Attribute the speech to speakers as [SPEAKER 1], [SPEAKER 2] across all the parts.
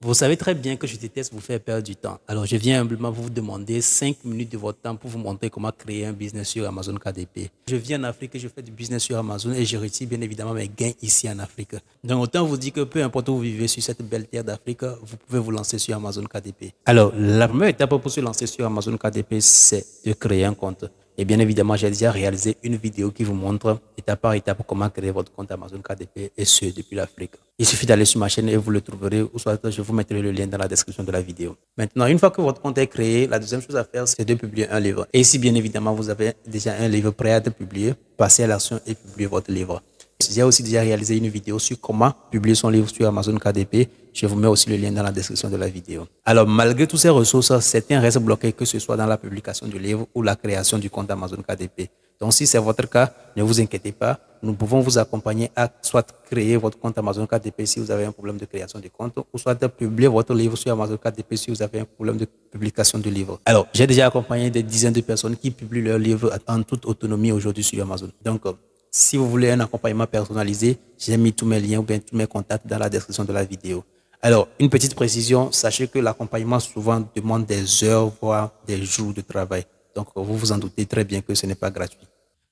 [SPEAKER 1] Vous savez très bien que je déteste vous faire perdre du temps. Alors, je viens humblement vous demander 5 minutes de votre temps pour vous montrer comment créer un business sur Amazon KDP. Je vis en Afrique, je fais du business sur Amazon et je retire bien évidemment mes gains ici en Afrique. Donc, autant vous dire que peu importe où vous vivez sur cette belle terre d'Afrique, vous pouvez vous lancer sur Amazon KDP. Alors, la première étape pour se lancer sur Amazon KDP, c'est de créer un compte. Et bien évidemment, j'ai déjà réalisé une vidéo qui vous montre étape par étape comment créer votre compte Amazon KDP et ce, depuis l'Afrique. Il suffit d'aller sur ma chaîne et vous le trouverez, ou soit je vous mettrai le lien dans la description de la vidéo. Maintenant, une fois que votre compte est créé, la deuxième chose à faire, c'est de publier un livre. Et si bien évidemment, vous avez déjà un livre prêt à être publié, passez à l'action et publiez votre livre. J'ai aussi déjà réalisé une vidéo sur comment publier son livre sur Amazon KDP. Je vous mets aussi le lien dans la description de la vidéo. Alors, malgré toutes ces ressources, certains restent bloqués, que ce soit dans la publication du livre ou la création du compte Amazon KDP. Donc, si c'est votre cas, ne vous inquiétez pas. Nous pouvons vous accompagner à soit créer votre compte Amazon KDP si vous avez un problème de création de compte, ou soit publier votre livre sur Amazon KDP si vous avez un problème de publication du livre. Alors, j'ai déjà accompagné des dizaines de personnes qui publient leurs livres en toute autonomie aujourd'hui sur Amazon. Donc, si vous voulez un accompagnement personnalisé, j'ai mis tous mes liens ou bien tous mes contacts dans la description de la vidéo. Alors, une petite précision, sachez que l'accompagnement souvent demande des heures, voire des jours de travail. Donc, vous vous en doutez très bien que ce n'est pas gratuit.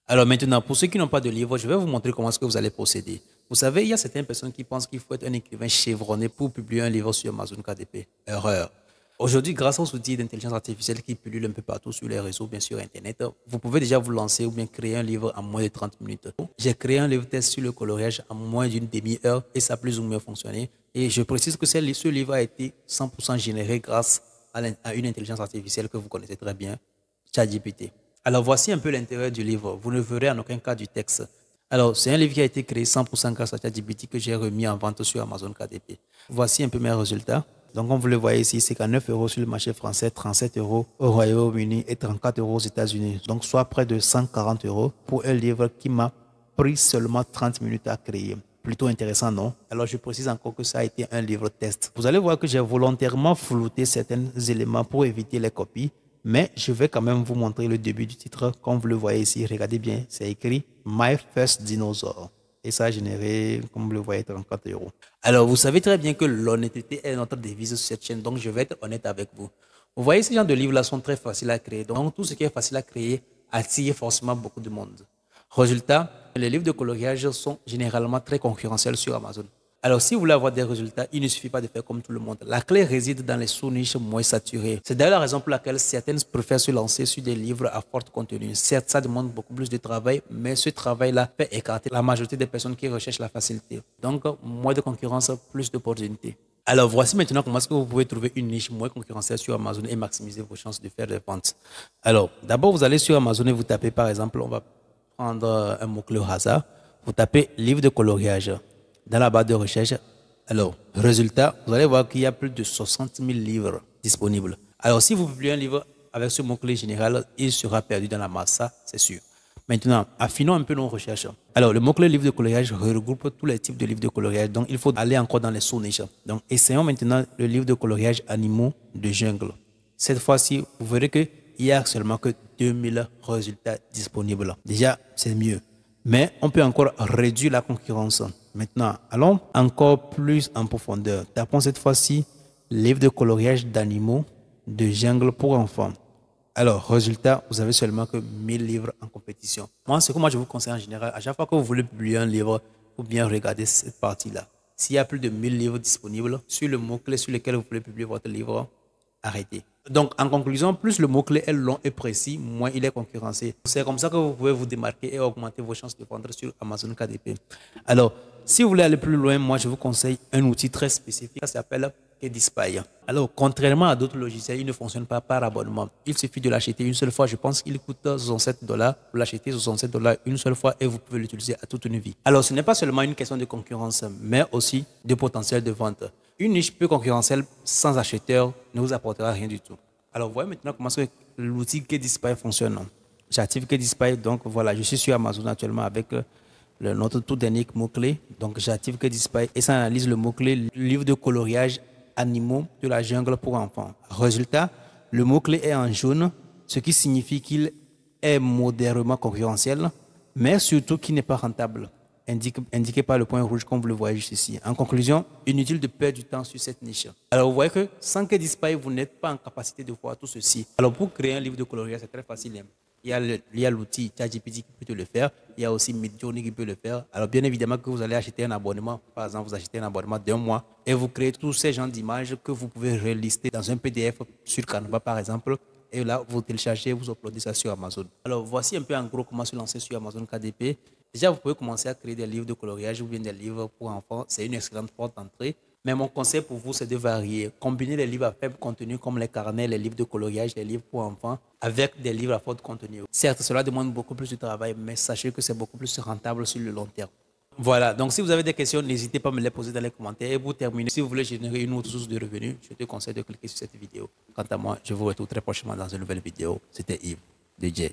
[SPEAKER 1] Alors maintenant, pour ceux qui n'ont pas de livre, je vais vous montrer comment est-ce que vous allez procéder. Vous savez, il y a certaines personnes qui pensent qu'il faut être un écrivain chevronné pour publier un livre sur Amazon KDP. Erreur. Aujourd'hui, grâce aux outils d'intelligence artificielle qui pullulent un peu partout sur les réseaux, bien sûr Internet, vous pouvez déjà vous lancer ou bien créer un livre en moins de 30 minutes. J'ai créé un livre test sur le coloriage en moins d'une demi-heure et ça a plus ou moins fonctionné. Et je précise que ce livre a été 100% généré grâce à une intelligence artificielle que vous connaissez très bien, ChatGPT. Alors, voici un peu l'intérêt du livre. Vous ne verrez en aucun cas du texte. Alors, c'est un livre qui a été créé 100% grâce à ChatGPT que j'ai remis en vente sur Amazon KDP. Voici un peu mes résultats. Donc, comme vous le voyez ici, c'est qu'à 9 € sur le marché français, 37 € au Royaume-Uni et 34 € aux États-Unis. Donc, soit près de 140 € pour un livre qui m'a pris seulement 30 minutes à créer. Plutôt intéressant, non? Alors, je précise encore que ça a été un livre test. Vous allez voir que j'ai volontairement flouté certains éléments pour éviter les copies. Mais je vais quand même vous montrer le début du titre. Comme vous le voyez ici, regardez bien, c'est écrit « My First Dinosaur ». Et ça a généré, comme vous le voyez, 34 €. Alors, vous savez très bien que l'honnêteté est notre devise sur cette chaîne, donc je vais être honnête avec vous. Vous voyez, ces genres de livres-là sont très faciles à créer. Donc, tout ce qui est facile à créer attire forcément beaucoup de monde. Résultat, les livres de coloriage sont généralement très concurrentiels sur Amazon. Alors, si vous voulez avoir des résultats, il ne suffit pas de faire comme tout le monde. La clé réside dans les sous-niches moins saturées. C'est d'ailleurs la raison pour laquelle certaines préfèrent se lancer sur des livres à fort contenu. Certes, ça demande beaucoup plus de travail, mais ce travail-là fait écarter la majorité des personnes qui recherchent la facilité. Donc, moins de concurrence, plus d'opportunités. Alors, voici maintenant comment est-ce que vous pouvez trouver une niche moins concurrentielle sur Amazon et maximiser vos chances de faire des ventes. Alors, d'abord, vous allez sur Amazon et vous tapez, par exemple, on va prendre un mot-clé au hasard. Vous tapez livre de coloriage dans la barre de recherche. Alors, résultat, vous allez voir qu'il y a plus de 60 000 livres disponibles. Alors, si vous publiez un livre avec ce mot-clé général, il sera perdu dans la masse, ça, c'est sûr. Maintenant, affinons un peu nos recherches. Alors, le mot-clé livre de coloriage regroupe tous les types de livres de coloriage. Donc, il faut aller encore dans les sous-niches. Donc, essayons maintenant le livre de coloriage animaux de jungle. Cette fois-ci, vous verrez qu'il n'y a seulement que 2000 résultats disponibles. Déjà, c'est mieux. Mais on peut encore réduire la concurrence. Maintenant, allons encore plus en profondeur. Tapons cette fois-ci livre de coloriage d'animaux de jungle pour enfants. Alors, résultat, vous avez seulement que 1000 livres en compétition. Moi, ce que moi je vous conseille en général, à chaque fois que vous voulez publier un livre, il faut bien regarder cette partie-là. S'il y a plus de 1000 livres disponibles sur le mot-clé sur lequel vous voulez publier votre livre, arrêtez. Donc, en conclusion, plus le mot-clé est long et précis, moins il est concurrencé. C'est comme ça que vous pouvez vous démarquer et augmenter vos chances de vendre sur Amazon KDP. Alors, si vous voulez aller plus loin, moi, je vous conseille un outil très spécifique. Ça s'appelle KDSpy. Alors, contrairement à d'autres logiciels, il ne fonctionne pas par abonnement. Il suffit de l'acheter une seule fois. Je pense qu'il coûte 67 $. Vous l'achetez 67 $ une seule fois et vous pouvez l'utiliser à toute une vie. Alors, ce n'est pas seulement une question de concurrence, mais aussi de potentiel de vente. Une niche peu concurrentielle sans acheteur ne vous apportera rien du tout. Alors, voyez maintenant comment l'outil KDSpy fonctionne. J'active KDSpy, donc voilà, je suis sur Amazon actuellement avec notre tout dernier mot-clé. Donc, j'active KDSpy et ça analyse le mot-clé livre de coloriage animaux de la jungle pour enfants. Résultat, le mot-clé est en jaune, ce qui signifie qu'il est modérément concurrentiel, mais surtout qu'il n'est pas rentable. indiqué par le point rouge comme vous le voyez juste ici. En conclusion, inutile de perdre du temps sur cette niche. Alors vous voyez que sans que disparaisse, vous n'êtes pas en capacité de voir tout ceci. Alors pour créer un livre de coloriage, c'est très facile. Il y a l'outil ChatGPT qui peut te le faire. Il y a aussi Midjourney qui peut le faire. Alors bien évidemment que vous allez acheter un abonnement. Par exemple, vous achetez un abonnement d'1 mois et vous créez tous ces genres d'images que vous pouvez relister dans un PDF sur Canva par exemple. Et là, vous téléchargez, vous uploadez ça sur Amazon. Alors, voici un peu en gros comment se lancer sur Amazon KDP. Déjà, vous pouvez commencer à créer des livres de coloriage ou bien des livres pour enfants. C'est une excellente porte d'entrée. Mais mon conseil pour vous, c'est de varier. Combiner les livres à faible contenu comme les carnets, les livres de coloriage, les livres pour enfants avec des livres à fort contenu. Certes, cela demande beaucoup plus de travail, mais sachez que c'est beaucoup plus rentable sur le long terme. Voilà, donc si vous avez des questions, n'hésitez pas à me les poser dans les commentaires. Et pour terminer, si vous voulez générer une autre source de revenus, je te conseille de cliquer sur cette vidéo. Quant à moi, je vous retrouve très prochainement dans une nouvelle vidéo. C'était Yves, DJ.